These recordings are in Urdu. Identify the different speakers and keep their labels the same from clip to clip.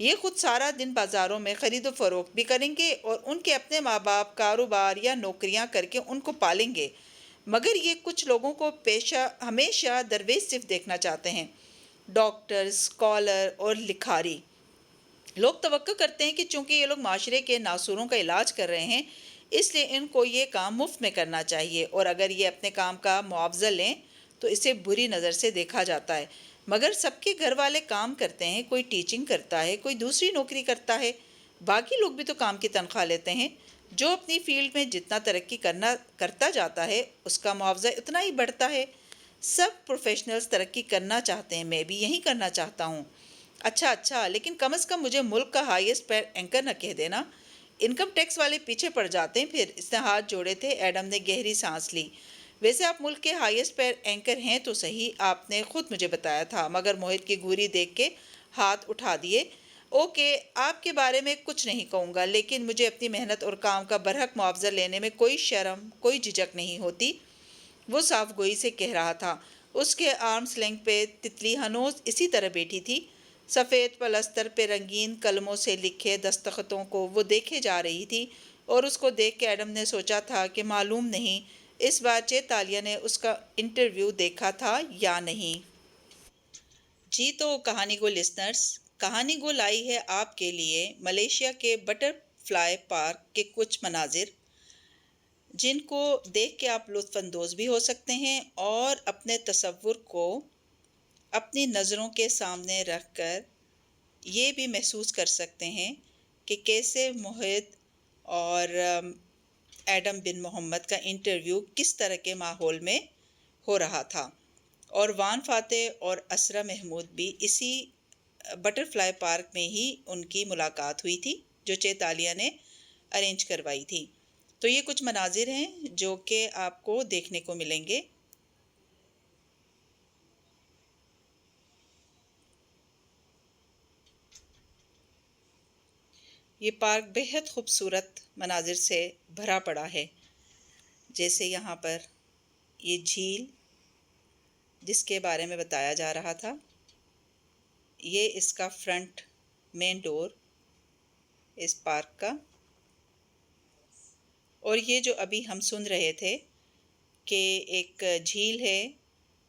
Speaker 1: یہ خود سارا دن بازاروں میں خرید و فروخت بھی کریں گے اور ان کے اپنے ماں باپ کاروبار یا نوکریاں کر کے ان کو پالیں گے، مگر یہ کچھ لوگوں کو پیشہ ہمیشہ درویش صرف دیکھنا چاہتے ہیں، ڈاکٹر، اسکالر اور لکھاری۔ لوگ توقع کرتے ہیں کہ چونکہ یہ لوگ معاشرے کے ناسوروں کا علاج کر رہے ہیں، اس لیے ان کو یہ کام مفت میں کرنا چاہیے، اور اگر یہ اپنے کام کا معاوضہ لیں تو اسے بری نظر سے دیکھا جاتا ہے۔ مگر سب کے گھر والے کام کرتے ہیں، کوئی ٹیچنگ کرتا ہے، کوئی دوسری نوکری کرتا ہے، باقی لوگ بھی تو کام کی تنخواہ لیتے ہیں۔ جو اپنی فیلڈ میں جتنا ترقی کرتا جاتا ہے اس کا معاوضہ اتنا ہی بڑھتا ہے۔ سب پروفیشنلز ترقی کرنا چاہتے ہیں، میں بھی یہی کرنا چاہتا ہوں۔ اچھا، لیکن کم از کم مجھے ملک کا ہائیسٹ پیڈ اینکر نہ کہہ دینا۔ انکم ٹیکس والے پیچھے پڑ جاتے ہیں پھر۔ اس نے ہاتھ جوڑے تھے۔ ایڈم نے گہری سانس لی۔ ویسے آپ ملک کے ہائیسٹ پیڈ اینکر ہیں تو صحیح، آپ نے خود مجھے بتایا تھا، مگر موہت کی گھوری دیکھ کے ہاتھ اٹھا دیے۔ اوکے، آپ کے بارے میں کچھ نہیں کہوں گا، لیکن مجھے اپنی محنت اور کام کا برحق معاوضہ لینے میں کوئی شرم، کوئی جھجک نہیں ہوتی۔ وہ صاف گوئی سے کہہ رہا تھا۔ اس کے آرمز لینگتھ پہ تتلی ہنوز اسی طرح بیٹھی تھی۔ سفید پلستر پہ رنگین قلموں سے لکھے دستخطوں کو وہ دیکھے جا رہی تھی، اور اس کو دیکھ کے ایڈم نے سوچا تھا کہ معلوم نہیں اس بار چیتالیہ نے اس کا انٹرویو دیکھا تھا یا نہیں۔ جی تو کہانی گو لسنرز، کہانی گو لائی ہے آپ کے لیے ملیشیا کے بٹر فلائی پارک کے کچھ مناظر، جن کو دیکھ کے آپ لطف اندوز بھی ہو سکتے ہیں اور اپنے تصور کو اپنی نظروں کے سامنے رکھ کر یہ بھی محسوس کر سکتے ہیں کہ کیسے موہت اور ایڈم بن محمد کا انٹرویو کس طرح کے ماحول میں ہو رہا تھا، اور وان فاتح اور اسرا محمود بھی اسی بٹر فلائی پارک میں ہی ان کی ملاقات ہوئی تھی جو چیتالیہ نے ارینج کروائی تھی۔ تو یہ کچھ مناظر ہیں جو کہ آپ کو دیکھنے کو ملیں گے۔ یہ پارک بہت خوبصورت مناظر سے بھرا پڑا ہے، جیسے یہاں پر یہ جھیل جس کے بارے میں بتایا جا رہا تھا، یہ اس کا فرنٹ مین ڈور اس پارک کا، اور یہ جو ابھی ہم سن رہے تھے کہ ایک جھیل ہے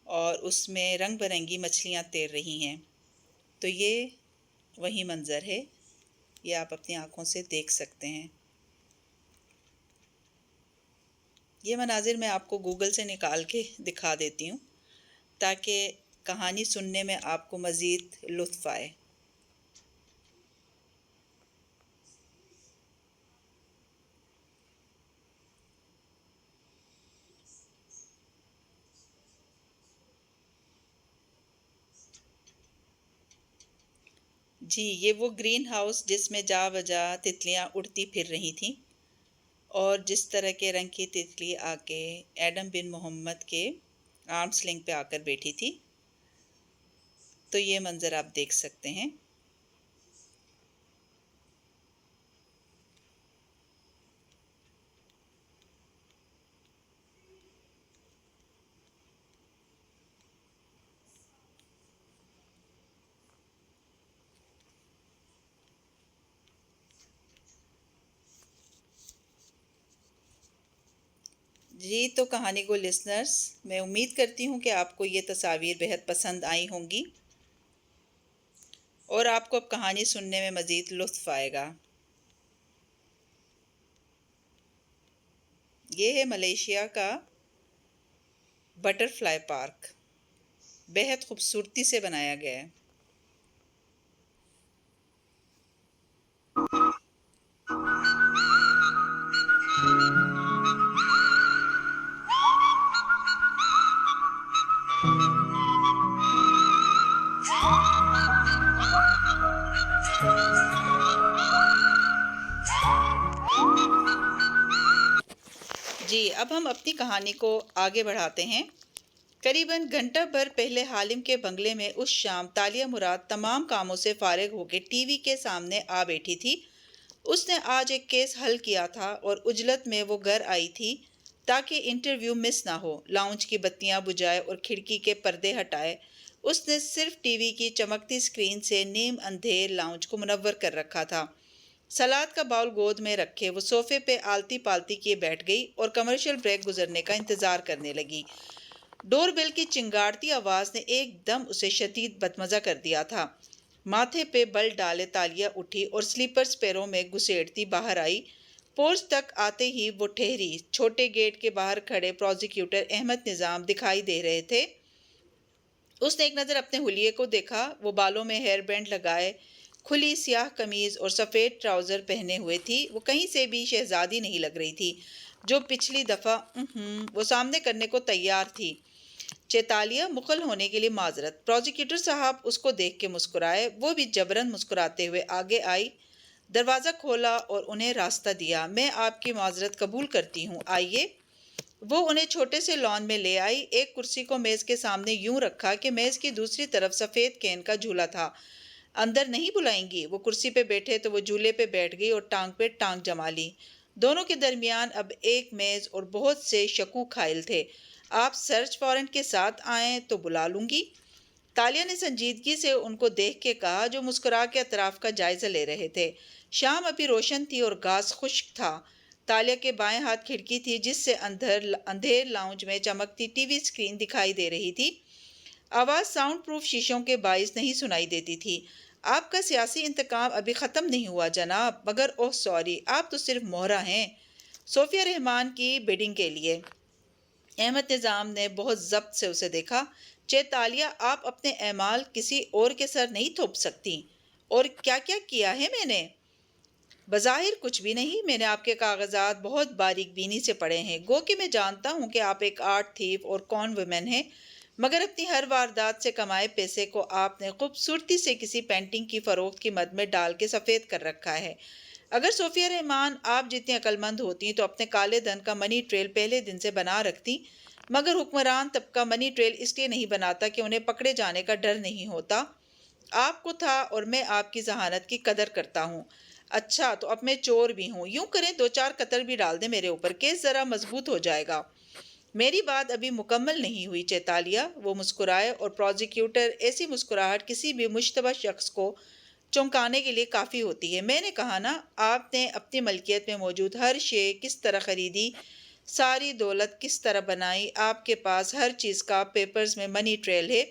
Speaker 1: اور اس میں رنگ برنگی مچھلیاں تیر رہی ہیں، تو یہ وہی منظر ہے، یہ آپ اپنی آنکھوں سے دیکھ سکتے ہیں۔ یہ مناظر میں آپ کو گوگل سے نکال کے دکھا دیتی ہوں تاکہ کہانی سننے میں آپ کو مزید لطف آئے۔ جی، یہ وہ گرین ہاؤس جس میں جا بجا تتلیاں اڑتی پھر رہی تھیں، اور جس طرح کے رنگ کی تتلی آ کے ایڈم بن محمد کے آرمس لینگتھ پہ آ کر بیٹھی تھی، تو یہ منظر آپ دیکھ سکتے ہیں۔ جی تو کہانی کو لسنرز، میں امید کرتی ہوں کہ آپ کو یہ تصاویر بہت پسند آئی ہوں گی اور آپ کو اب کہانی سننے میں مزید لطف آئے گا۔ یہ ہے ملیشیا کا بٹر فلائی پارک، بہت خوبصورتی سے بنایا گیا ہے۔ جی، اب ہم اپنی کہانی کو آگے بڑھاتے ہیں۔ قریباً گھنٹہ بھر پہلے حالم کے بنگلے میں اس شام تالیہ مراد تمام کاموں سے فارغ ہو کے ٹی وی کے سامنے آ بیٹھی تھی۔ اس نے آج ایک کیس حل کیا تھا اور عجلت میں وہ گھر آئی تھی تاکہ انٹرویو مس نہ ہو۔ لاؤنج کی بتیاں بجھائے اور کھڑکی کے پردے ہٹائے اس نے صرف ٹی وی کی چمکتی اسکرین سے نیم اندھیر لاؤنج کو منور کر رکھا تھا۔ سلاد کا باؤل گود میں رکھے وہ صوفے پہ آلتی پالتی کیے بیٹھ گئی اور کمرشل بریک گزرنے کا انتظار کرنے لگی۔ ڈور بیل کی چنگاڑتی آواز نے ایک دم اسے شدید بدمزہ کر دیا تھا۔ ماتھے پہ بل ڈالے تالیہ اٹھی اور سلیپرز پیروں میں گھسیٹتی باہر آئی۔ پورچ تک آتے ہی وہ ٹھہری۔ چھوٹے گیٹ کے باہر کھڑے پروزیکیوٹر احمد نظام دکھائی دے رہے تھے۔ اس نے ایک نظر اپنے حلیے کو دیکھا۔ وہ بالوں میں ہیئر بینڈ لگائے، کھلی سیاہ قمیض اور سفید ٹراؤزر پہنے ہوئے تھی۔ وہ کہیں سے بھی شہزادی نہیں لگ رہی تھی جو پچھلی دفعہ وہ سامنے کرنے کو تیار تھی۔ چیتالیہ، مقل ہونے کے لیے معذرت۔ پروزیکیوٹر صاحب اس کو دیکھ کے مسکرائے۔ وہ بھی جبراً مسکراتے ہوئے آگے آئی، دروازہ کھولا اور انہیں راستہ دیا۔ میں آپ کی معذرت قبول کرتی ہوں، آئیے۔ وہ انہیں چھوٹے سے لان میں لے آئی۔ ایک کرسی کو میز کے سامنے یوں رکھا کہ میز کی دوسری طرف سفید کین کا جھولا تھا۔ اندر نہیں بلائیں گی؟ وہ کرسی پہ بیٹھے تو وہ جھولے پہ بیٹھ گئی اور ٹانگ پہ ٹانگ جما لی۔ دونوں کے درمیان اب ایک میز اور بہت سے شکوک حائل تھے۔ آپ سرچ وارنٹ کے ساتھ آئیں تو بلا لوں گی، تالیہ نے سنجیدگی سے ان کو دیکھ کے کہا جو مسکرا کے اطراف کا جائزہ لے رہے تھے۔ شام ابھی روشن تھی اور گھاس خشک تھا۔ تالیہ کے بائیں ہاتھ کھڑکی تھی جس سے اندھیر لاؤنج میں چمکتی ٹی وی اسکرین دکھائی دے رہی تھی۔ آواز ساؤنڈ پروف شیشوں کے باعث نہیں سنائی دیتی تھی۔ آپ کا سیاسی انتقام ابھی ختم نہیں ہوا جناب، مگر اوہ سوری، آپ تو صرف مہرہ ہیں صوفیہ رحمان کی بیڈنگ کے لیے۔ احمد نظام نے بہت ضبط سے اسے دیکھا۔ چیتالیہ، آپ اپنے اعمال کسی اور کے سر نہیں تھوپ سکتی۔ اور کیا کیا کیا ہے میں نے؟ بظاہر کچھ بھی نہیں۔ میں نے آپ کے کاغذات بہت باریک بینی سے پڑھے ہیں۔ گو کہ میں جانتا ہوں کہ آپ ایک آرٹ تھیف اور کون وومن ہیں، مگر اپنی ہر واردات سے کمائے پیسے کو آپ نے خوبصورتی سے کسی پینٹنگ کی فروخت کی مد میں ڈال کے سفید کر رکھا ہے۔ اگر صوفیہ رحمان آپ جتنی عقل مند ہوتی تو اپنے کالے دھن کا منی ٹریل پہلے دن سے بنا رکھتی، مگر حکمران طبقہ منی ٹریل اس لیے نہیں بناتا کہ انہیں پکڑے جانے کا ڈر نہیں ہوتا۔ آپ کو تھا اور میں آپ کی ذہانت کی قدر کرتا ہوں۔ اچھا تو اب میں چور بھی ہوں۔ یوں کریں 2-4 قطر بھی ڈال دیں میرے اوپر، کیس ذرا مضبوط ہو جائے گا۔ میری بات ابھی مکمل نہیں ہوئی چیتالیہ۔ وہ مسکرائے اور پروزیکیوٹر، ایسی مسکراہٹ کسی بھی مشتبہ شخص کو چونکانے کے لیے کافی ہوتی ہے۔ میں نے کہا نا، آپ نے اپنی ملکیت میں موجود ہر شے کس طرح خریدی، ساری دولت کس طرح بنائی، آپ کے پاس ہر چیز کا پیپرز میں منی ٹریل ہے،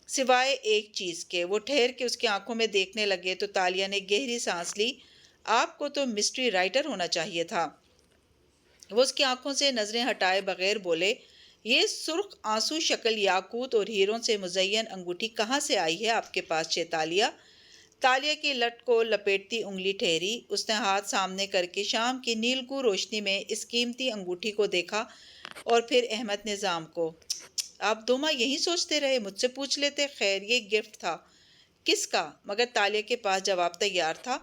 Speaker 1: سوائے ایک چیز کے۔ وہ ٹھہر کے اس کی آنکھوں میں دیکھنے لگے تو تالیہ نے گہری سانس لی۔ آپ کو تو مسٹری رائٹر ہونا چاہیے تھا۔ وہ اس کی آنکھوں سے نظریں ہٹائے بغیر بولے، یہ سرخ آنسو شکل یاقوت اور ہیروں سے مزین انگوٹھی کہاں سے آئی ہے آپ کے پاس چیتالیہ؟ تالیہ کی لٹ کو لپیٹتی انگلی ٹھہری۔ اس نے ہاتھ سامنے کر کے شام کی نیلگوں روشنی میں اس قیمتی انگوٹھی کو دیکھا اور پھر احمد نظام کو۔ آپ دو ماہ یہی سوچتے رہے، مجھ سے پوچھ لیتے۔ خیر، یہ گفٹ تھا۔ کس کا؟ مگر تالیہ کے پاس جواب تیار تھا۔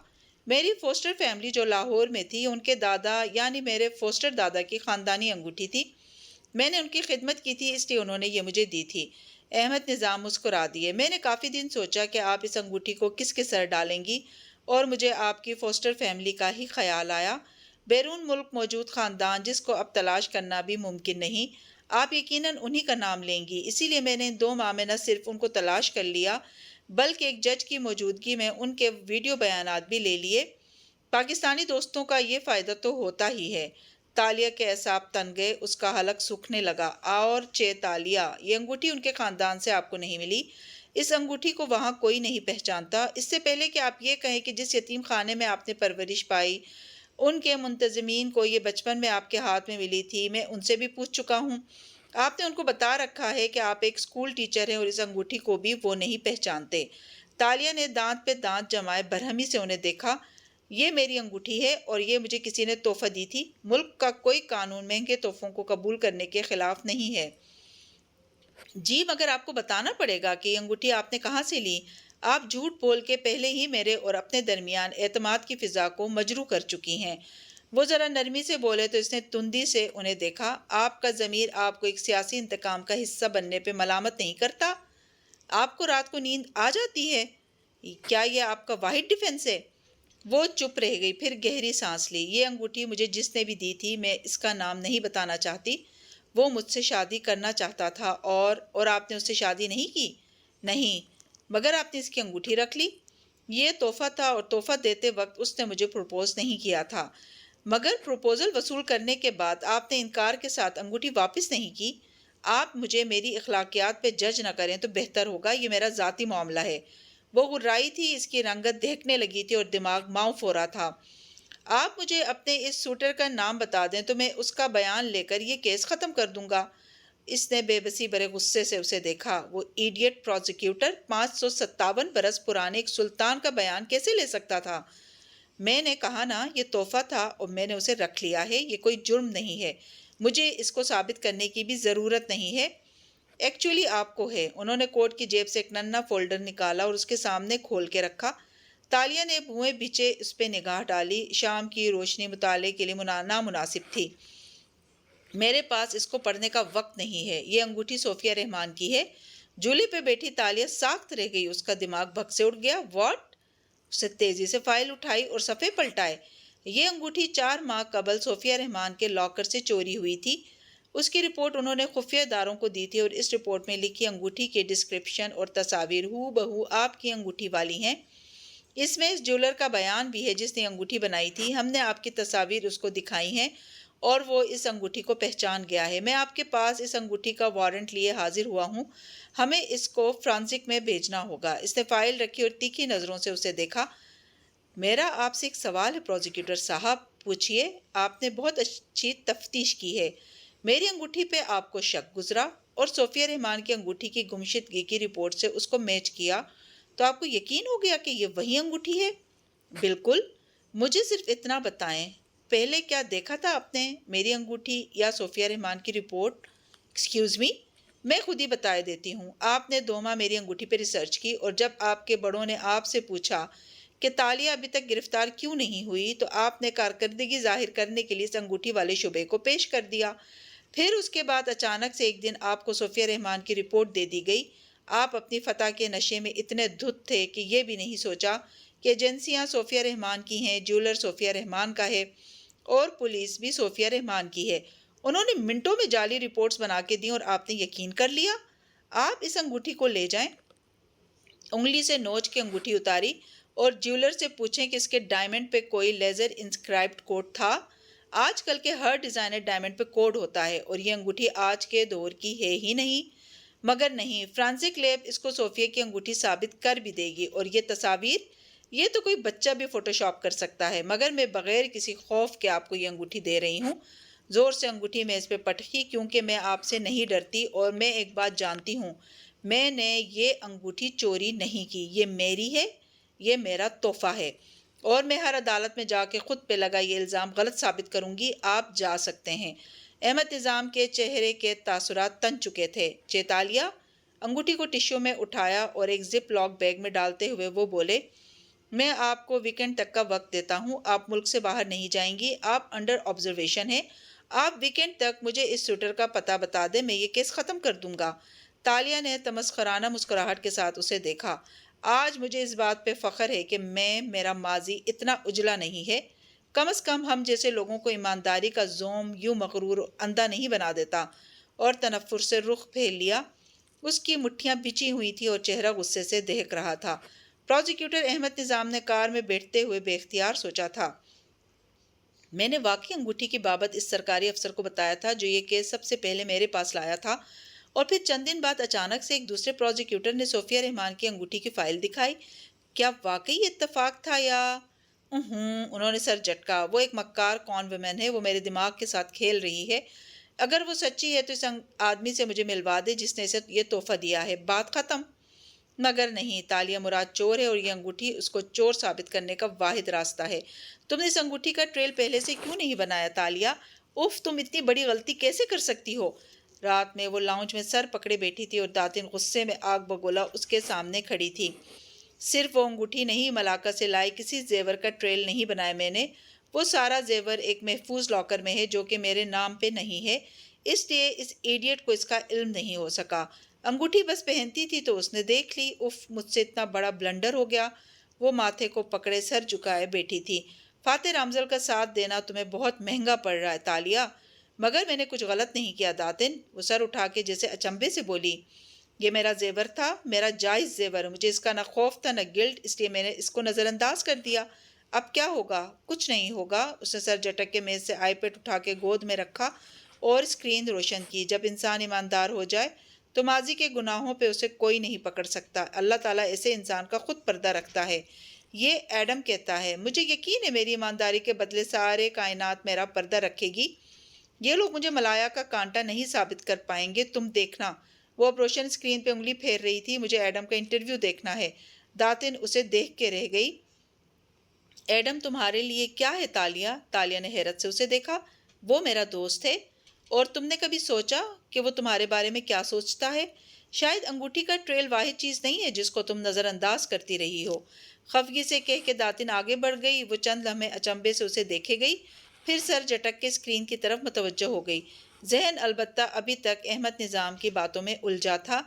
Speaker 1: میری فوسٹر فیملی جو لاہور میں تھی، ان کے دادا یعنی میرے فوسٹر دادا کی خاندانی انگوٹھی تھی۔ میں نے ان کی خدمت کی تھی، اس لیے انہوں نے یہ مجھے دی تھی۔ احمد نظام مسکرا دیے۔ میں نے کافی دن سوچا کہ آپ اس انگوٹھی کو کس کے سر ڈالیں گی اور مجھے آپ کی فوسٹر فیملی کا ہی خیال آیا، بیرون ملک موجود خاندان جس کو اب تلاش کرنا بھی ممکن نہیں۔ آپ یقیناً انہی کا نام لیں گی، اسی لیے میں نے 2 ماہ میں نہ صرف ان کو تلاش کر لیا بلکہ ایک جج کی موجودگی میں ان کے ویڈیو بیانات بھی لے لیے۔ پاکستانی دوستوں کا یہ فائدہ تو ہوتا ہی ہے۔ تالیہ کے اعصاب تن گئے، اس کا حلق سوکھنے لگا۔ اور چیتالیہ، یہ انگوٹھی ان کے خاندان سے آپ کو نہیں ملی۔ اس انگوٹھی کو وہاں کوئی نہیں پہچانتا۔ اس سے پہلے کہ آپ یہ کہیں کہ جس یتیم خانے میں آپ نے پرورش پائی، ان کے منتظمین کو یہ بچپن میں آپ کے ہاتھ میں ملی تھی، میں ان سے بھی پوچھ چکا ہوں۔ آپ نے ان کو بتا رکھا ہے کہ آپ ایک اسکول ٹیچر ہیں اور اس انگوٹھی کو بھی وہ نہیں پہچانتے۔ تالیہ نے دانت پہ دانت جمائے برہمی سے انہیں دیکھا۔ یہ میری انگوٹھی ہے اور یہ مجھے کسی نے تحفہ دی تھی۔ ملک کا کوئی قانون مہنگے تحفوں کو قبول کرنے کے خلاف نہیں ہے۔ جی، مگر آپ کو بتانا پڑے گا کہ یہ انگوٹھی آپ نے کہاں سے لی۔ آپ جھوٹ بول کے پہلے ہی میرے اور اپنے درمیان اعتماد کی فضا کو مجروح کر چکی ہیں۔ وہ ذرا نرمی سے بولے تو اس نے تندی سے انہیں دیکھا۔ آپ کا ضمیر آپ کو ایک سیاسی انتقام کا حصہ بننے پہ ملامت نہیں کرتا؟ آپ کو رات کو نیند آ جاتی ہے؟ کیا یہ آپ کا واحد ڈیفنس ہے؟ وہ چپ رہ گئی، پھر گہری سانس لی۔ یہ انگوٹھی مجھے جس نے بھی دی تھی، میں اس کا نام نہیں بتانا چاہتی، وہ مجھ سے شادی کرنا چاہتا تھا اور آپ نے اس سے شادی نہیں کی۔ نہیں، مگر آپ نے اس کی انگوٹھی رکھ لی۔ یہ تحفہ تھا اور تحفہ دیتے وقت اس نے مجھے پروپوز نہیں کیا تھا، مگر پروپوزل وصول کرنے کے بعد آپ نے انکار کے ساتھ انگوٹھی واپس نہیں کی۔ آپ مجھے میری اخلاقیات پہ جج نہ کریں تو بہتر ہوگا، یہ میرا ذاتی معاملہ ہے۔ وہ غرائی تھی، اس کی رنگت دہکنے لگی تھی اور دماغ ماؤف ہو رہا تھا۔ آپ مجھے اپنے اس سوٹر کا نام بتا دیں تو میں اس کا بیان لے کر یہ کیس ختم کر دوں گا۔ اس نے بے بسی بھرے غصے سے اسے دیکھا۔ وہ ایڈیٹ پروزیکیوٹر 557 برس پرانے ایک سلطان کا بیان کیسے لے سکتا تھا؟ میں نے کہا نا، یہ تحفہ تھا اور میں نے اسے رکھ لیا ہے، یہ کوئی جرم نہیں ہے، مجھے اس کو ثابت کرنے کی بھی ضرورت نہیں ہے۔ ایکچولی آپ کو ہے۔ انہوں نے کوٹ کی جیب سے ایک ننھا فولڈر نکالا اور اس کے سامنے کھول کے رکھا۔ تالیہ نے بھوئیں بچے اس پہ نگاہ ڈالی۔ شام کی روشنی مطالعے کے لیے نامناسب تھی۔ میرے پاس اس کو پڑھنے کا وقت نہیں ہے۔ یہ انگوٹھی صوفیہ رحمان کی ہے۔ جھولے پہ بیٹھی تالیہ ساخت رہ گئی، اس کا دماغ بھگ سے اٹھ گیا۔ واٹ؟ اس نے تیزی سے فائل اٹھائی اور صفحے پلٹائے۔ یہ انگوٹھی 4 ماہ قبل صوفیہ رحمان کے لاکر سے چوری ہوئی تھی۔ اس کی رپورٹ انہوں نے خفیہ اداروں کو دی تھی اور اس رپورٹ میں لکھی انگوٹھی کے ڈسکرپشن اور تصاویر ہو بہو آپ کی انگوٹھی والی ہیں۔ اس میں اس جولر کا بیان بھی ہے جس نے انگوٹھی بنائی تھی۔ ہم نے آپ کی تصاویر اس کو دکھائی ہیں اور وہ اس انگوٹھی کو پہچان گیا ہے۔ میں آپ کے پاس اس انگوٹھی کا وارنٹ لیے حاضر ہوا ہوں، ہمیں اس کو فرانسک میں بھیجنا ہوگا۔ اس نے فائل رکھی اور تیکھی نظروں سے اسے دیکھا۔ میرا آپ سے ایک سوال ہے پروزیکیوٹر صاحب، پوچھئے۔ آپ نے بہت اچھی تفتیش کی ہے۔ میری انگوٹھی پہ آپ کو شک گزرا اور صوفیہ رحمان کی انگوٹھی کی گمشدگی کی رپورٹ سے اس کو میچ کیا تو آپ کو یقین ہو گیا کہ یہ وہی انگوٹھی ہے؟ بالکل۔ مجھے صرف اتنا بتائیں، پہلے کیا دیکھا تھا آپ نے، میری انگوٹھی یا صوفیہ رحمان کی رپورٹ؟ ایکسکیوز می، میں خود ہی بتائے دیتی ہوں۔ آپ نے 2 ماہ میری انگوٹھی پہ ریسرچ کی اور جب آپ کے بڑوں نے آپ سے پوچھا کہ تالیہ ابھی تک گرفتار کیوں نہیں ہوئی تو آپ نے کارکردگی ظاہر کرنے کے لیے اس انگوٹھی والے شبے کو پیش کر دیا۔ پھر اس کے بعد اچانک سے ایک دن آپ کو صوفیہ رحمان کی رپورٹ دے دی گئی۔ آپ اپنی فتح کے نشے میں اتنے دھت تھے کہ یہ بھی نہیں سوچا کہ ایجنسیاں صوفیہ رحمان کی ہیں، جولر صوفیہ رحمان کا ہے اور پولیس بھی صوفیہ رحمان کی ہے۔ انہوں نے منٹوں میں جعلی رپورٹس بنا کے دیں اور آپ نے یقین کر لیا۔ آپ اس انگوٹھی کو لے جائیں، انگلی سے نوچ کے انگوٹھی اتاری اور جیولر سے پوچھیں کہ اس کے ڈائمنڈ پہ کوئی لیزر انسکرائبڈ کوڈ تھا۔ آج کل کے ہر ڈیزائنر ڈائمنڈ پہ کوڈ ہوتا ہے اور یہ انگوٹھی آج کے دور کی ہے ہی نہیں۔ مگر نہیں، فرانسک لیب اس کو صوفیہ کی انگوٹھی ثابت کر بھی دے گی۔ اور یہ تصاویر، یہ تو کوئی بچہ بھی فوٹو شاپ کر سکتا ہے، مگر میں بغیر کسی خوف کے آپ کو یہ انگوٹھی دے رہی ہوں۔ زور سے انگوٹھی میز پہ پٹکی، کیونکہ میں آپ سے نہیں ڈرتی اور میں ایک بات جانتی ہوں، میں نے یہ انگوٹھی چوری نہیں کی، یہ میری ہے، یہ میرا تحفہ ہے اور میں ہر عدالت میں جا کے خود پہ لگا یہ الزام غلط ثابت کروں گی۔ آپ جا سکتے ہیں۔ احمد نظام کے چہرے کے تاثرات تن چکے تھے۔ چیتالیہ، انگوٹھی کو ٹشو میں اٹھایا اور ایک زپ لاک بیگ میں ڈالتے ہوئے وہ بولے، میں آپ کو ویکنڈ تک کا وقت دیتا ہوں، آپ ملک سے باہر نہیں جائیں گی، آپ انڈر آبزرویشن ہیں، آپ ویکنڈ تک مجھے اس سوٹر کا پتہ بتا دیں، میں یہ کیس ختم کر دوں گا۔ تالیہ نے تمسخرانہ مسکراہٹ کے ساتھ اسے دیکھا۔ آج مجھے اس بات پہ فخر ہے کہ میرا ماضی اتنا اجلا نہیں ہے، کم از کم ہم جیسے لوگوں کو ایمانداری کا زوم یوں مغرور اندھا نہیں بنا دیتا۔ اور تنفر سے رخ پھیر لیا۔ اس کی مٹھیاں بچی ہوئی تھی اور چہرہ غصے سے دہک رہا تھا۔ پروزیکیوٹر احمد نظام نے کار میں بیٹھتے ہوئے بے اختیار سوچا تھا، میں نے واقعی انگوٹھی کی بابت اس سرکاری افسر کو بتایا تھا جو یہ کیس سب سے پہلے میرے پاس لایا تھا، اور پھر چند دن بعد اچانک سے ایک دوسرے پروزیکیوٹر نے صوفیہ رحمان کی انگوٹھی کی فائل دکھائی۔ کیا واقعی یہ اتفاق تھا یا؟ انہوں نے سر جھٹکا۔ وہ ایک مکار کون ویمن ہے، وہ میرے دماغ کے ساتھ کھیل رہی ہے۔ اگر وہ سچی ہے تو اس آدمی سے مجھے ملوا دے جس نے اسے یہ تحفہ دیا ہے، بات ختم۔ مگر نہیں، تالیہ مراد چور ہے اور یہ انگوٹھی اس کو چور ثابت کرنے کا واحد راستہ ہے۔ تم نے اس انگوٹھی کا ٹریل پہلے سے کیوں نہیں بنایا تالیہ؟ اف، تم اتنی بڑی غلطی کیسے کر سکتی ہو؟ رات میں وہ لاؤنج میں سر پکڑے بیٹھی تھی اور داتن غصے میں آگ بگولا اس کے سامنے کھڑی تھی۔ صرف وہ انگوٹھی نہیں، ملاقہ سے لائے کسی زیور کا ٹریل نہیں بنایا میں نے۔ وہ سارا زیور ایک محفوظ لاکر میں ہے جو کہ میرے نام پہ نہیں ہے، اس لیے اس ایڈیٹ کو اس کا علم نہیں ہو سکا۔ انگوٹھی بس پہنتی تھی تو اس نے دیکھ لی۔ اف، مجھ سے اتنا بڑا بلنڈر ہو گیا۔ وہ ماتھے کو پکڑے سر جھکائے بیٹھی تھی۔ فاتح رامزل کا ساتھ دینا تمہیں بہت مہنگا پڑ رہا ہے تالیہ۔ مگر میں نے کچھ غلط نہیں کیا داتن، وہ سر اٹھا کے جیسے اچنبے سے بولی۔ یہ میرا زیور تھا، میرا جائز زیور، مجھے اس کا نہ خوف تھا نہ گلٹ، اس لیے میں نے اس کو نظر انداز کر دیا۔ اب کیا ہوگا؟ کچھ نہیں ہوگا۔ اس نے سر جھٹک کے میز سے آئی پیڈ اٹھا کے گود میں رکھا اور اسکرین روشن کی۔ جب انسان ایماندار ہو جائے تو ماضی کے گناہوں پہ اسے کوئی نہیں پکڑ سکتا۔ اللہ تعالیٰ ایسے انسان کا خود پردہ رکھتا ہے۔ یہ ایڈم کہتا ہے، مجھے یقین ہے میری ایمانداری کے بدلے سارے کائنات میرا پردہ رکھے گی۔ یہ لوگ مجھے ملایا کا کانٹا نہیں ثابت کر پائیں گے، تم دیکھنا۔ وہ اب روشن اسکرین پہ انگلی پھیر رہی تھی۔ مجھے ایڈم کا انٹرویو دیکھنا ہے۔ داتن اسے دیکھ کے رہ گئی۔ ایڈم تمہارے لیے کیا ہے تالیہ؟ تالیہ نے حیرت سے اسے دیکھا۔ وہ میرا دوست ہے۔ اور تم نے کبھی سوچا کہ وہ تمہارے بارے میں کیا سوچتا ہے؟ شاید انگوٹھی کا ٹریل واحد چیز نہیں ہے جس کو تم نظر انداز کرتی رہی ہو۔ خفگی سے کہہ کے داتن آگے بڑھ گئی۔ وہ چند لمحے اچنبے سے اسے دیکھے گئی، پھر سر جھٹک کے اسکرین کی طرف متوجہ ہو گئی۔ ذہن البتہ ابھی تک احمد نظام کی باتوں میں الجھا تھا۔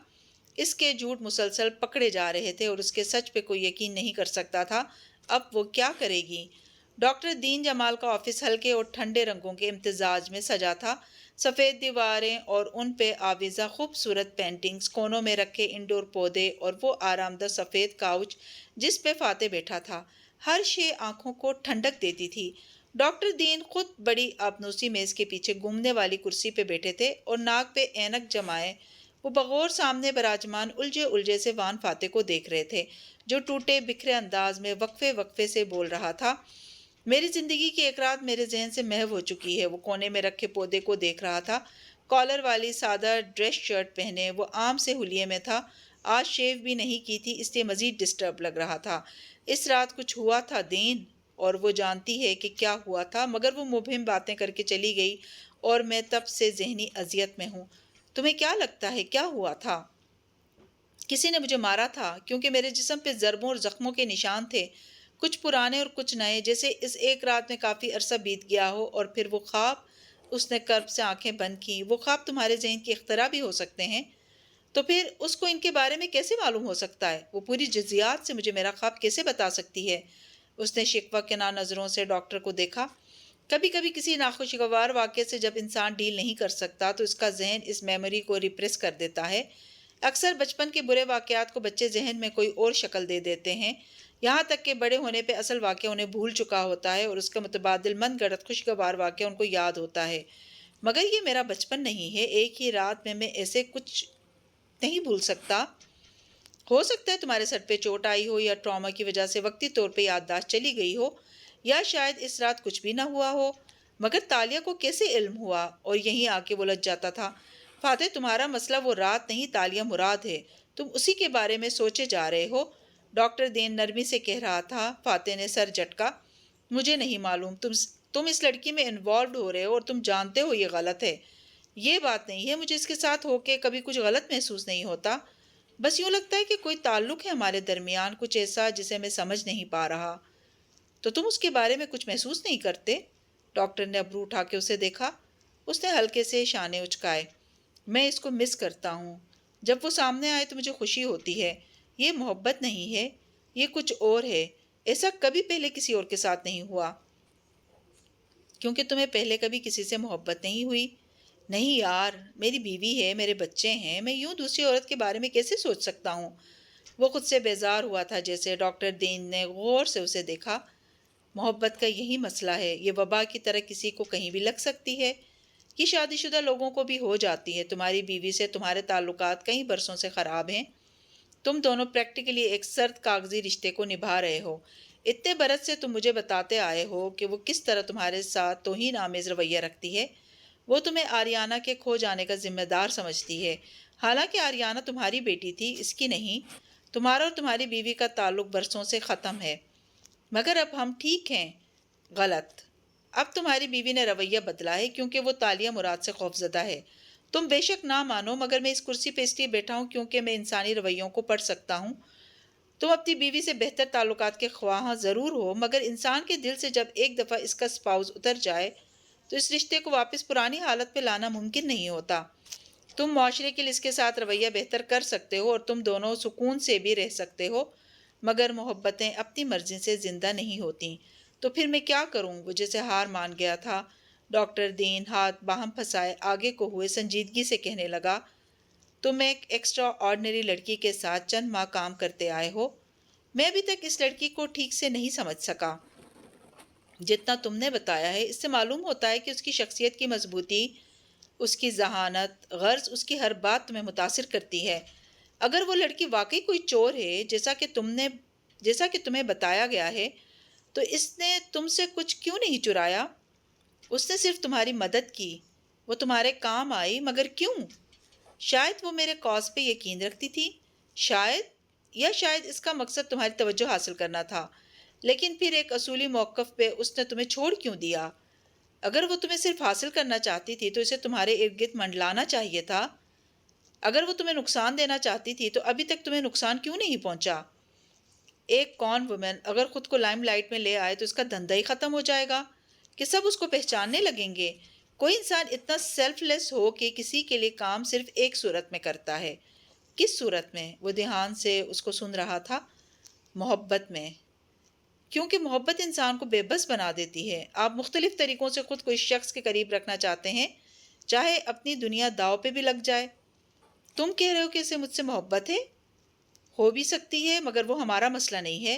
Speaker 1: اس کے جھوٹ مسلسل پکڑے جا رہے تھے اور اس کے سچ پہ کوئی یقین نہیں کر سکتا تھا۔ اب وہ کیا کرے گی؟ ڈاکٹر دین جمال کا آفس ہلکے اور ٹھنڈے رنگوں کے امتزاج میں سجا تھا۔ سفید دیواریں اور ان پہ آویزہ خوبصورت پینٹنگز، کونوں میں رکھے انڈور پودے اور وہ آرام دہ سفید کاؤچ جس پہ فاتح بیٹھا تھا، ہر شے آنکھوں کو ٹھنڈک دیتی تھی۔ ڈاکٹر دین خود بڑی آبنوسی میز کے پیچھے گھومنے والی کرسی پہ بیٹھے تھے اور ناک پہ اینک جمائے وہ بغور سامنے براجمان الجھے الجھے سے وان فاتح کو دیکھ رہے تھے، جو ٹوٹے بکھرے انداز میں وقفے وقفے سے بول رہا تھا۔ میری زندگی کی ایک رات میرے ذہن سے محو ہو چکی ہے۔ وہ کونے میں رکھے پودے کو دیکھ رہا تھا۔ کالر والی سادہ ڈریس شرٹ پہنے وہ عام سے حلیے میں تھا۔ آج شیو بھی نہیں کی تھی، اس لیے مزید ڈسٹرب لگ رہا تھا۔ اس رات کچھ ہوا تھا دین، اور وہ جانتی ہے کہ کیا ہوا تھا، مگر وہ مبہم باتیں کر کے چلی گئی اور میں تب سے ذہنی اذیت میں ہوں۔ تمہیں کیا لگتا ہے کیا ہوا تھا؟ کسی نے مجھے مارا تھا، کیونکہ میرے جسم پہ ضربوں اور زخموں کے نشان تھے، کچھ پرانے اور کچھ نئے، جیسے اس ایک رات میں کافی عرصہ بیت گیا ہو۔ اور پھر وہ خواب، اس نے کرب سے آنکھیں بند کیں، وہ خواب تمہارے ذہن کی اختراع بھی ہو سکتے ہیں، تو پھر اس کو ان کے بارے میں کیسے معلوم ہو سکتا ہے؟ وہ پوری جزیات سے مجھے میرا خواب کیسے بتا سکتی ہے؟ اس نے شکوہ کناں نظروں سے ڈاکٹر کو دیکھا۔ کبھی کبھی کسی ناخوشگوار واقعے سے جب انسان ڈیل نہیں کر سکتا تو اس کا ذہن اس میموری کو ریپریس کر دیتا ہے۔ اکثر بچپن کے برے واقعات کو بچے ذہن میں کوئی اور شکل دے دیتے ہیں، یہاں تک کہ بڑے ہونے پہ اصل واقعہ انہیں بھول چکا ہوتا ہے اور اس کا متبادل من گھڑت خوشگوار واقعہ ان کو یاد ہوتا ہے۔ مگر یہ میرا بچپن نہیں ہے، ایک ہی رات میں ایسے کچھ نہیں بھول سکتا۔ ہو سکتا ہے تمہارے سر پہ چوٹ آئی ہو یا ٹراما کی وجہ سے وقتی طور پہ یادداشت چلی گئی ہو، یا شاید اس رات کچھ بھی نہ ہوا ہو۔ مگر تالیہ کو کیسے علم ہوا؟ اور یہیں آ کے وہ لج جاتا تھا۔ فاتح، تمہارا مسئلہ وہ رات نہیں، تالیہ مراد ہے، تم اسی کے بارے میں سوچے جا رہے ہو، ڈاکٹر دین نرمی سے کہہ رہا تھا۔ فاتح نے سر جھٹکا۔ مجھے نہیں معلوم، تم اس لڑکی میں انوالوڈ ہو رہے ہو اور تم جانتے ہو یہ غلط ہے۔ یہ بات نہیں ہے، مجھے اس کے ساتھ ہو کے کبھی کچھ غلط محسوس نہیں ہوتا، بس یوں لگتا ہے کہ کوئی تعلق ہے ہمارے درمیان، کچھ ایسا جسے میں سمجھ نہیں پا رہا۔ تو تم اس کے بارے میں کچھ محسوس نہیں کرتے؟ ڈاکٹر نے ابرو اٹھا کے اسے دیکھا۔ اس نے ہلکے سے شانے اچکائے۔ میں اس کو مس کرتا ہوں، جب وہ سامنے آئے تو مجھے خوشی ہوتی ہے۔ یہ محبت نہیں ہے، یہ کچھ اور ہے، ایسا کبھی پہلے کسی اور کے ساتھ نہیں ہوا۔ کیونکہ تمہیں پہلے کبھی کسی سے محبت نہیں ہوئی؟ نہیں یار، میری بیوی ہے، میرے بچے ہیں، میں یوں دوسری عورت کے بارے میں کیسے سوچ سکتا ہوں؟ وہ خود سے بیزار ہوا تھا جیسے۔ ڈاکٹر دین نے غور سے اسے دیکھا۔ محبت کا یہی مسئلہ ہے، یہ وبا کی طرح کسی کو کہیں بھی لگ سکتی ہے، یہ شادی شدہ لوگوں کو بھی ہو جاتی ہے۔ تمہاری بیوی سے تمہارے تعلقات کئی برسوں سے خراب ہیں، تم دونوں پریکٹیکلی ایک سرد کاغذی رشتے کو نبھا رہے ہو۔ اتنے برس سے تم مجھے بتاتے آئے ہو کہ وہ کس طرح تمہارے ساتھ توہین آمیز رویہ رکھتی ہے، وہ تمہیں آریانہ کے کھو جانے کا ذمہ دار سمجھتی ہے، حالانکہ آریانہ تمہاری بیٹی تھی، اس کی نہیں۔ تمہارا اور تمہاری بیوی کا تعلق برسوں سے ختم ہے، مگر اب ہم ٹھیک ہیں۔ غلط۔ اب تمہاری بیوی نے رویہ بدلا ہے کیونکہ وہ تالیہ مراد سے خوفزدہ ہے۔ تم بے شک نہ مانو، مگر میں اس کرسی پہ اس لیے بیٹھا ہوں کیونکہ میں انسانی رویوں کو پڑھ سکتا ہوں۔ تم اپنی بیوی سے بہتر تعلقات کے خواہاں ضرور ہو، مگر انسان کے دل سے جب ایک دفعہ اس کا اسپاؤس اتر جائے تو اس رشتے کو واپس پرانی حالت پہ لانا ممکن نہیں ہوتا۔ تم معاشرے کے لیے اس کے ساتھ رویہ بہتر کر سکتے ہو اور تم دونوں سکون سے بھی رہ سکتے ہو، مگر محبتیں اپنی مرضی سے زندہ نہیں ہوتیں۔ تو پھر میں کیا کروں؟ وہ جیسے ہار مان گیا تھا۔ ڈاکٹر دین ہاتھ باہم پھنسائے آگے کو ہوئے سنجیدگی سے کہنے لگا، تم ایک ایکسٹرا آرڈنری لڑکی کے ساتھ چند ماہ کام کرتے آئے ہو۔ میں ابھی تک اس لڑکی کو ٹھیک سے نہیں سمجھ سکا۔ جتنا تم نے بتایا ہے اس سے معلوم ہوتا ہے کہ اس کی شخصیت کی مضبوطی، اس کی ذہانت، غرض اس کی ہر بات تمہیں متاثر کرتی ہے۔ اگر وہ لڑکی واقعی کوئی چور ہے جیسا کہ تمہیں بتایا گیا ہے تو اس نے تم سے کچھ کیوں نہیں چرایا؟ اس نے صرف تمہاری مدد کی، وہ تمہارے کام آئی، مگر کیوں؟ شاید وہ میرے کاز پہ یقین رکھتی تھی، شاید اس کا مقصد تمہاری توجہ حاصل کرنا تھا، لیکن پھر ایک اصولی موقف پہ اس نے تمہیں چھوڑ کیوں دیا؟ اگر وہ تمہیں صرف حاصل کرنا چاہتی تھی تو اسے تمہارے ارد گرد منڈلانا چاہیے تھا۔ اگر وہ تمہیں نقصان دینا چاہتی تھی تو ابھی تک تمہیں نقصان کیوں نہیں پہنچا؟ ایک کون وومن اگر خود کو لائم لائٹ میں لے آئے تو اس کا دھندا ہی ختم ہو جائے گا کہ سب اس کو پہچاننے لگیں گے۔ کوئی انسان اتنا سیلف لیس ہو کہ کسی کے لیے کام صرف ایک صورت میں کرتا ہے۔ کس صورت میں؟ وہ دھیان سے اس کو سن رہا تھا۔ محبت میں، کیونکہ محبت انسان کو بے بس بنا دیتی ہے۔ آپ مختلف طریقوں سے خود کو اس شخص کے قریب رکھنا چاہتے ہیں، چاہے اپنی دنیا داؤ پہ بھی لگ جائے۔ تم کہہ رہے ہو کہ اسے مجھ سے محبت ہے؟ ہو بھی سکتی ہے، مگر وہ ہمارا مسئلہ نہیں ہے۔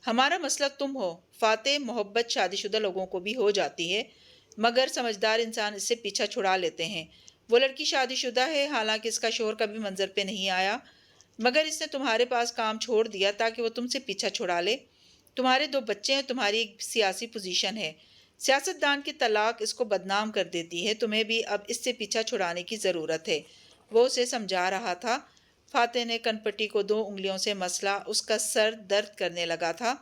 Speaker 1: ہمارا مسئلہ تم ہو۔ فاتح، محبت شادی شدہ لوگوں کو بھی ہو جاتی ہے، مگر سمجھدار انسان اس سے پیچھا چھڑا لیتے ہیں۔ وہ لڑکی شادی شدہ ہے، حالانکہ اس کا شوہر کبھی منظر پہ نہیں آیا، مگر اس نے تمہارے پاس کام چھوڑ دیا تاکہ وہ تم سے پیچھا چھڑا لے۔ تمہارے 2 بچے ہیں، تمہاری ایک سیاسی پوزیشن ہے۔ سیاست دان کی طلاق اس کو بدنام کر دیتی ہے، تمہیں بھی اب اس سے پیچھا چھڑانے کی ضرورت ہے۔ وہ اسے سمجھا رہا تھا۔ فاتح نے کنپٹی کو 2 انگلیوں سے مسلا، اس کا سر درد کرنے لگا تھا۔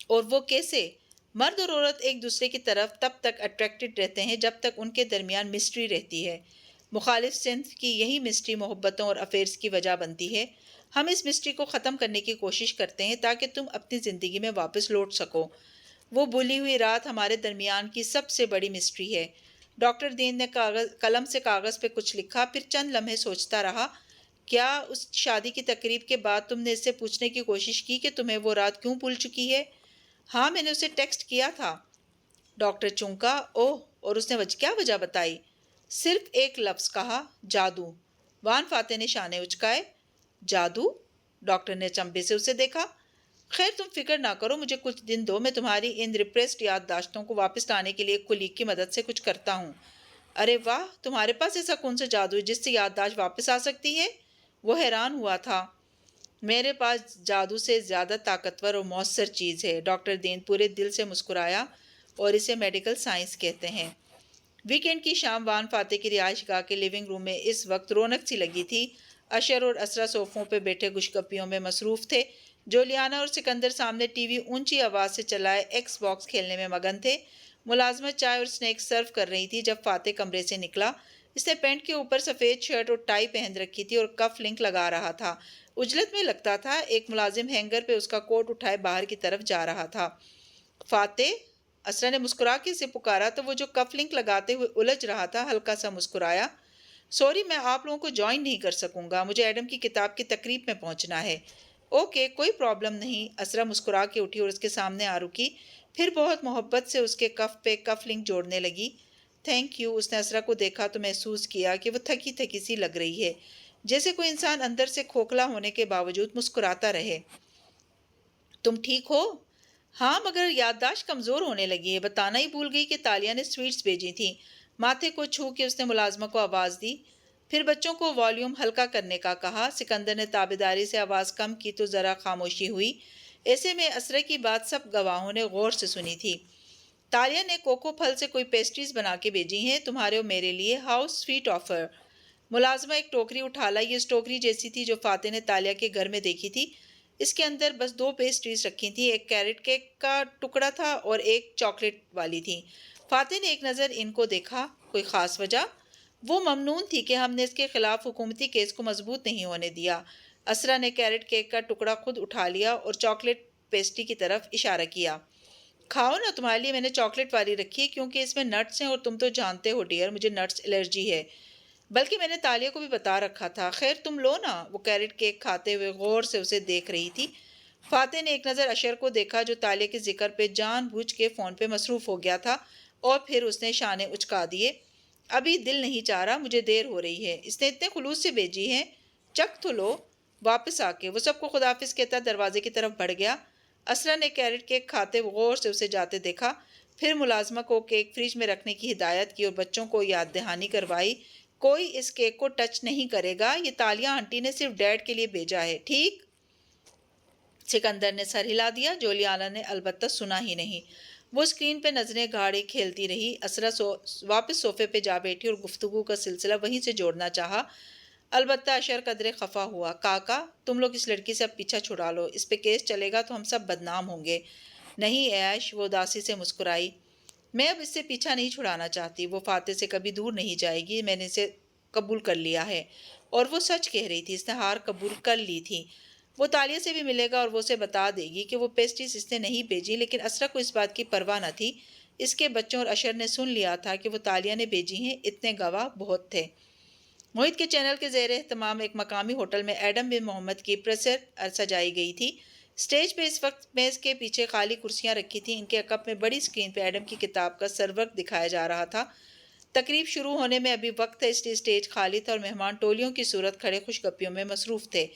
Speaker 1: اور وہ کیسے؟ مرد اور عورت ایک دوسرے کی طرف تب تک اٹریکٹڈ رہتے ہیں جب تک ان کے درمیان مسٹری رہتی ہے۔ مخالف صنف کی یہی مسٹری محبتوں اور افیئرز کی وجہ بنتی ہے۔ ہم اس مسٹری کو ختم کرنے کی کوشش کرتے ہیں تاکہ تم اپنی زندگی میں واپس لوٹ سکو۔ وہ بھولی ہوئی رات ہمارے درمیان کی سب سے بڑی مسٹری ہے۔ ڈاکٹر دین نے قلم سے کاغذ پہ کچھ لکھا، پھر چند لمحے سوچتا رہا۔ کیا اس شادی کی تقریب کے بعد تم نے اس سے پوچھنے کی کوشش کی کہ تمہیں وہ رات کیوں بھول چکی ہے؟ ہاں، میں نے اسے ٹیکسٹ کیا تھا۔ ڈاکٹر چونکا۔ اوہ، اور اس نے کیا وجہ بتائی؟ صرف ایک لفظ کہا، جادو۔ وان فاتح نے شانے اچکائے۔ جادو؟ ڈاکٹر نے چمبے سے اسے دیکھا۔ خیر، تم فکر نہ کرو، مجھے کچھ دن دو، میں تمہاری ان ریپریسڈ یادداشتوں کو واپس لانے کے لیے ایک کلیگ کی مدد سے کچھ کرتا ہوں۔ ارے واہ، تمہارے پاس ایسا کون سا جادو ہے جس سے یادداشت واپس آ سکتی ہے؟ وہ حیران ہوا تھا۔ میرے پاس جادو سے زیادہ طاقتور اور مؤثر چیز ہے۔ ڈاکٹر دین پورے دل سے مسکرایا۔ اور اسے میڈیکل سائنس کہتے ہیں۔ ویکینڈ کی شام وان فاتح کی رہائش گاہ کے لیونگ روم میں اس وقت رونق سی لگی تھی۔ اشر اور اسرا صوفوں پہ بیٹھے گشگپیوں میں مصروف تھے۔ جولیانا اور سکندر سامنے ٹی وی اونچی آواز سے چلائے ایکس باکس کھیلنے میں مگن تھے۔ ملازمت چائے اور سنیکس سرو کر رہی تھی جب فاتح کمرے سے نکلا۔ اس نے پینٹ کے اوپر سفید شرٹ اور ٹائی پہن رکھی تھی اور کف لنک لگا رہا تھا۔ اجلت میں لگتا تھا۔ ایک ملازم ہینگر پہ اس کا کوٹ اٹھائے باہر کی طرف جا رہا تھا۔ فاتح، اسرا نے مسکرا کے اسے پکارا تو وہ جو کف لنک لگاتے ہوئے الجھ رہا تھا ہلکا سا مسکرایا۔ سوری، میں آپ لوگوں کو جوائن نہیں کر سکوں گا، مجھے ایڈم کی کتاب کی تقریب میں پہنچنا ہے۔ اوکے، کوئی پرابلم نہیں۔ اسرا مسکرا کے اٹھی اور اس کے سامنے آ رکی، پھر بہت محبت سے اس کے کف پہ کف لنک جوڑنے لگی۔ Thank you. اس نے اسرا کو دیکھا تو محسوس کیا کہ وہ تھکی تھکی سی لگ رہی ہے، جیسے کوئی انسان اندر سے کھوکھلا ہونے کے باوجود مسکراتا رہے۔ تم ٹھیک ہو؟ ہاں، مگر یادداشت کمزور ہونے لگی ہے۔ بتانا ہی بھول گئی کہ تالیہ نے سویٹس بھیجی تھیں۔ ماتھے کو چھو کے اس نے ملازمہ کو آواز دی۔ پھر بچوں کو والیوم ہلکا کرنے کا کہا۔ سکندر نے تابعداری سے آواز کم کی تو ذرا خاموشی ہوئی۔ ایسے میں اسرا کی بات سب گواہوں نے غور سے سنی تھی۔ تالیہ نے کوکو پھل سے کوئی پیسٹریز بنا کے بھیجی ہیں تمہارے اور میرے لیے۔ How sweet of her. ملازمہ ایک ٹوکری اٹھا لائی۔ یہ اس ٹوکری جیسی تھی جو فاتح نے تالیہ کے گھر میں دیکھی تھی۔ اس کے اندر بس 2 پیسٹریز رکھی تھیں، ایک کیرٹ کیک کا ٹکڑا تھا اور ایک چاکلیٹ والی تھی۔ فاتح نے ایک نظر ان کو دیکھا۔ کوئی خاص وجہ؟ وہ ممنون تھی کہ ہم نے اس کے خلاف حکومتی کیس کو مضبوط نہیں ہونے دیا۔ اسرا نے کیرٹ کیک کا ٹکڑا خود اٹھا لیا اور چاکلیٹ پیسٹری کی طرف اشارہ کیا۔ کھاؤ نا، تمہارے لیے میں نے چاکلیٹ والی رکھی ہے کیونکہ اس میں نٹس ہیں اور تم تو جانتے ہو ڈیئر، مجھے نٹس الرجی ہے۔ بلکہ میں نے تالیہ کو بھی بتا رکھا تھا۔ خیر تم لو نا۔ وہ کیرٹ کیک کھاتے ہوئے غور سے اسے دیکھ رہی تھی۔ فاتح نے ایک نظر اشر کو دیکھا جو تالیہ کے ذکر پہ جان بوجھ کے فون پہ مصروف ہو گیا تھا، اور پھر اس نے شانے اچکا دیے۔ ابھی دل نہیں چاہ رہا، مجھے دیر ہو رہی ہے۔ اس نے اتنے خلوص سے بھیجی ہے، چکھ تو لو۔ واپس آ کے وہ سب کو خداحافظ کہتا دروازے کی طرف بڑھ گیا۔ اسرا نے کیرٹ کیک کھاتے غور سے اسے جاتے دیکھا، پھر ملازمہ کو کیک فریج میں رکھنے کی ہدایت کی اور بچوں کو یاد دہانی کروائی، کوئی اس کیک کو ٹچ نہیں کرے گا، یہ تالیہ آنٹی نے صرف ڈیڈ کے لیے بھیجا ہے، ٹھیک؟ سکندر نے سر ہلا دیا، جولیانا نے البتہ سنا ہی نہیں۔ وہ اسکرین پہ نظریں گاڑی کھیلتی رہی۔ اسرا واپس صوفے پہ جا بیٹھی اور گفتگو کا سلسلہ وہیں سے جوڑنا چاہا، البتہ اشر قدرے خفا ہوا۔ کاکا، تم لوگ اس لڑکی سے اب پیچھا چھڑا لو، اس پہ کیس چلے گا تو ہم سب بدنام ہوں گے۔ نہیں ایش، وہ اداسی سے مسکرائی، میں اب اس سے پیچھا نہیں چھڑانا چاہتی، وہ فاتح سے کبھی دور نہیں جائے گی، میں نے اسے قبول کر لیا ہے۔ اور وہ سچ کہہ رہی تھی، اس نے ہار قبول کر لی تھی۔ وہ تالیہ سے بھی ملے گا اور وہ اسے بتا دے گی کہ وہ پیسٹریز اس نے نہیں بھیجی، لیکن اسرا کو اس بات کی پرواہ نہ تھی۔ اس کے بچوں اور اشر نے سن لیا تھا کہ وہ تالیہ نے بھیجی ہیں، اتنے گواہ بہت تھے۔ موہت کے چینل کے زیر اہتمام ایک مقامی ہوٹل میں ایڈم بن محمد کی پریسر سجائی گئی تھی۔ اسٹیج پہ اس وقت میز کے پیچھے خالی کرسیاں رکھی تھیں، ان کے عقب میں بڑی اسکرین پہ ایڈم کی کتاب کا سرورق دکھایا جا رہا تھا۔ تقریب شروع ہونے میں ابھی وقت ہے، اس لیے اسٹیج خالی تھا اور مہمان ٹولیوں کی صورت کھڑے خوش گپیوں میں مصروف تھے۔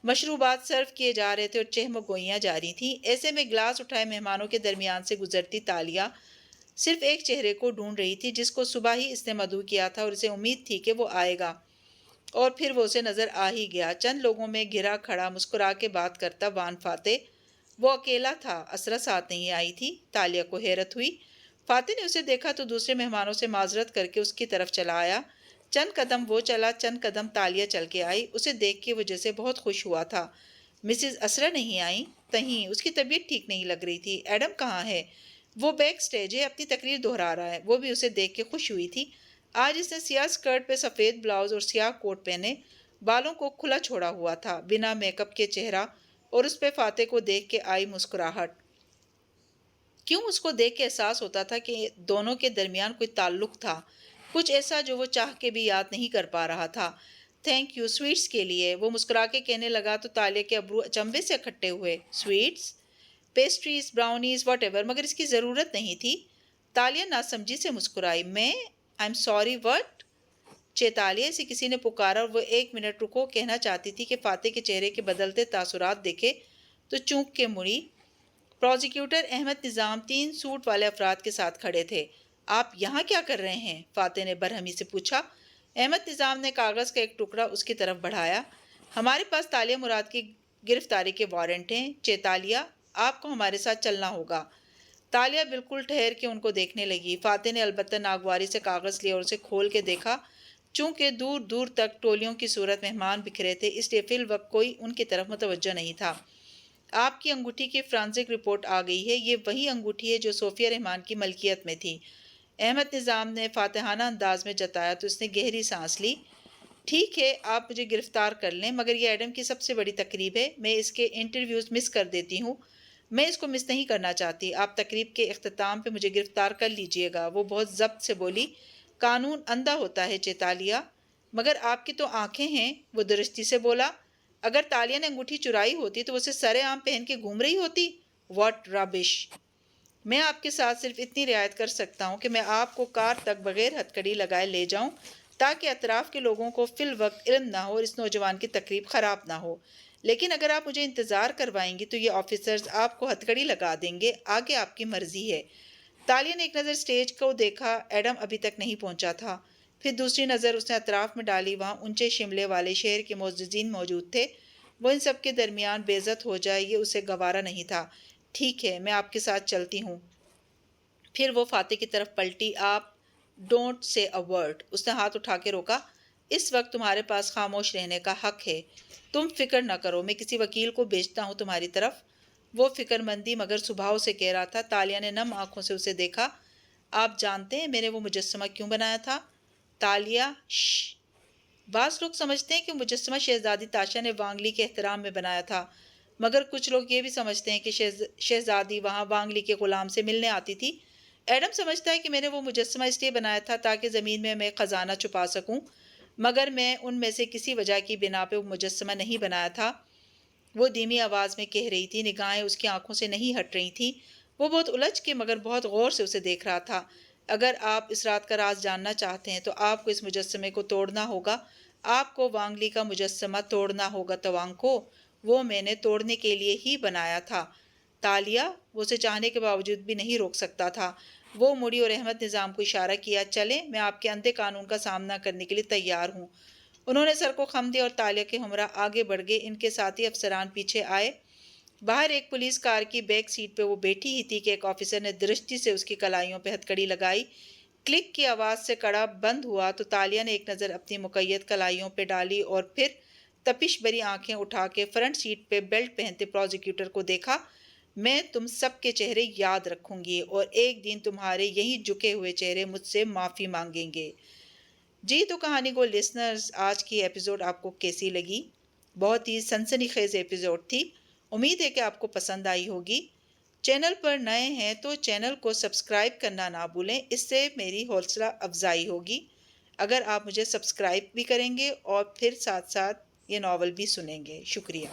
Speaker 1: مشروبات سرو کیے جا رہے تھے اور چہم گوئیاں جاری تھیں۔ ایسے میں گلاس اٹھائے مہمانوں کے درمیان سے گزرتی تالیہ صرف ایک چہرے کو ڈھونڈ رہی تھی، جس کو صبح ہی اس نے مدعو کیا تھا اور اسے امید تھی کہ وہ آئے گا، اور پھر وہ اسے نظر آ ہی گیا، چند لوگوں میں گھرا کھڑا، مسکرا کے بات کرتا وان فاتح۔ وہ اکیلا تھا، اسرا ساتھ نہیں آئی تھی۔ تالیہ کو حیرت ہوئی۔ فاتح نے اسے دیکھا تو دوسرے مہمانوں سے معذرت کر کے اس کی طرف چلا آیا۔ چند قدم وہ چلا، چند قدم تالیہ چل کے آئی، اسے دیکھ کے وہ جیسے بہت خوش ہوا تھا۔ مسز اسرا نہیں آئیں؟ تہیں، اس کی طبیعت ٹھیک نہیں لگ رہی تھی۔ ایڈم کہاں ہے؟ وہ بیک سٹیج ہے، اپنی تقریر دہرا رہا ہے۔ وہ بھی اسے دیکھ کے خوش ہوئی تھی۔ آج اس نے سیاہ سکرٹ پہ سفید بلاؤز اور سیاہ کوٹ پہنے، بالوں کو کھلا چھوڑا ہوا تھا، بنا میک اپ کے چہرہ، اور اس پہ فاتح کو دیکھ کے آئی مسکراہٹ۔ کیوں اس کو دیکھ کے احساس ہوتا تھا کہ دونوں کے درمیان کوئی تعلق تھا، کچھ ایسا جو وہ چاہ کے بھی یاد نہیں کر پا رہا تھا۔ تھینک یو سویٹس کے لیے، وہ مسکرا کے کہنے لگا تو تالیہ کے ابرو اچنبھے سے اکھٹے ہوئے۔ Sweets, pastries, brownies, whatever, مگر اس کی ضرورت نہیں تھی۔ تالیہ ناسمجھی سے مسکرائی۔ میں آئی ایم سوری وٹ؟ چیتالیہ، اسے کسی نے پکارا اور وہ ایک منٹ رکو، کہنا چاہتی تھی کہ فاتح کے چہرے کے بدلتے تاثرات دیکھے تو چونک کے مڑی۔ پروزیکیوٹر احمد نظام 3 سوٹ والے افراد کے ساتھ کھڑے تھے۔ آپ یہاں کیا کر رہے ہیں؟ فاتح نے برہمی سے پوچھا۔ احمد نظام نے کاغذ کا ایک ٹکڑا اس کی طرف بڑھایا۔ ہمارے پاس تالیہ مراد کی گرفتاری کے وارنٹ ہیں، چیتالیہ، آپ کو ہمارے ساتھ چلنا ہوگا۔ تالیہ بالکل ٹھہر کے ان کو دیکھنے لگی۔ فاتح نے البتہ ناگواری سے کاغذ لیا اور اسے کھول کے دیکھا۔ چونکہ دور دور تک ٹولیوں کی صورت مہمان بکھرے تھے، اس لیے فی الوقت کوئی ان کی طرف متوجہ نہیں تھا۔ آپ کی انگوٹھی کی فرانزک رپورٹ آ گئی ہے، یہ وہی انگوٹھی ہے جو صوفیہ رحمان کی ملکیت میں تھی، احمد نظام نے فاتحانہ انداز میں جتایا تو اس نے گہری سانس لی۔ ٹھیک ہے، آپ مجھے گرفتار کر لیں، مگر یہ ایڈم کی سب سے بڑی تقریب ہے، میں اس کے انٹرویوز مس کر دیتی ہوں، میں اس کو مس نہیں کرنا چاہتی۔ آپ تقریب کے اختتام پہ مجھے گرفتار کر لیجئے گا، وہ بہت ضبط سے بولی۔ قانون اندھا ہوتا ہے چیتالیہ، مگر آپ کی تو آنکھیں ہیں، وہ درستی سے بولا۔ اگر تالیہ نے انگوٹھی چرائی ہوتی تو اسے سرے عام پہن کے گھوم رہی ہوتی۔ واٹ رابش! میں آپ کے ساتھ صرف اتنی رعایت کر سکتا ہوں کہ میں آپ کو کار تک بغیر ہتھکڑی لگائے لے جاؤں تاکہ اطراف کے لوگوں کو فی الوقت علم نہ ہو اور اس نوجوان کی تقریب خراب نہ ہو، لیکن اگر آپ مجھے انتظار کروائیں گی تو یہ آفیسرز آپ کو ہتھکڑی لگا دیں گے، آگے آپ کی مرضی ہے۔ تالیہ نے ایک نظر سٹیج کو دیکھا، ایڈم ابھی تک نہیں پہنچا تھا، پھر دوسری نظر اس نے اطراف میں ڈالی، وہاں اونچے شملے والے شہر کے معززین موجود تھے، وہ ان سب کے درمیان بے عزت ہو جائے یہ اسے گوارا نہیں تھا۔ ٹھیک ہے، میں آپ کے ساتھ چلتی ہوں۔ پھر وہ فاتح کی طرف پلٹی۔ آپ ڈونٹ سے اے ورڈ، اس نے ہاتھ اٹھا کے روکا، اس وقت تمہارے پاس خاموش رہنے کا حق ہے، تم فکر نہ کرو، میں کسی وکیل کو بھیجتا ہوں تمہاری طرف۔ وہ فکر مندی مگر سبھاؤ سے کہہ رہا تھا۔ تالیہ نے نم آنکھوں سے اسے دیکھا۔ آپ جانتے ہیں میں نے وہ مجسمہ کیوں بنایا تھا؟ تالیہ، شش! بعض لوگ سمجھتے ہیں کہ مجسمہ شہزادی تاشا نے وانگ لی کے احترام میں بنایا تھا، مگر کچھ لوگ یہ بھی سمجھتے ہیں کہ شہزادی وہاں وانگ لی کے غلام سے ملنے آتی تھی۔ ایڈم سمجھتا ہے کہ میں نے وہ مجسمہ اس لیے بنایا تھا تاکہ زمین میں خزانہ چھپا سکوں، مگر میں ان میں سے کسی وجہ کی بنا پہ وہ مجسمہ نہیں بنایا تھا، وہ دھیمی آواز میں کہہ رہی تھی، نگاہیں اس کی آنکھوں سے نہیں ہٹ رہی تھیں۔ وہ بہت الجھ کے مگر بہت غور سے اسے دیکھ رہا تھا۔ اگر آپ اس رات کا راز جاننا چاہتے ہیں تو آپ کو اس مجسمے کو توڑنا ہوگا۔ آپ کو وانگ لی کا مجسمہ توڑنا ہوگا توانگ کو۔ وہ میں نے توڑنے کے لیے ہی بنایا تھا۔ تالیہ، وہ اسے چاہنے کے باوجود بھی نہیں روک سکتا تھا۔ وہ مڑی اور احمد نظام کو اشارہ کیا، چلیں، میں آپ کے اندھے قانون کا سامنا کرنے کے لیے تیار ہوں۔ انہوں نے سر کو خم دیا اور تالیہ کے ہمراہ آگے بڑھ گئے۔ ان کے ساتھی افسران پیچھے آئے۔ باہر ایک پولیس کار کی بیک سیٹ پہ وہ بیٹھی ہی تھی کہ ایک آفیسر نے درستی سے اس کی کلائیوں پہ ہتھکڑی لگائی۔ کلک کی آواز سے کڑا بند ہوا تو تالیہ نے ایک نظر اپنی مقید کلائیوں پہ ڈالی اور پھر تپش بھری آنکھیں اٹھا کے فرنٹ سیٹ پہ بیلٹ پہنتے پروزیکیوٹر کو دیکھا۔ میں تم سب کے چہرے یاد رکھوں گی اور ایک دن تمہارے یہی جھکے ہوئے چہرے مجھ سے معافی مانگیں گے۔ جی تو کہانی کو لسنرز، آج کی ایپیزوڈ آپ کو کیسی لگی؟ بہت ہی سنسنی خیز ایپیزوڈ تھی۔ امید ہے کہ آپ کو پسند آئی ہوگی۔ چینل پر نئے ہیں تو چینل کو سبسکرائب کرنا نہ بھولیں، اس سے میری حوصلہ افزائی ہوگی اگر آپ مجھے سبسکرائب بھی کریں گے اور پھر ساتھ ساتھ یہ ناول بھی سنیں گے۔ شکریہ۔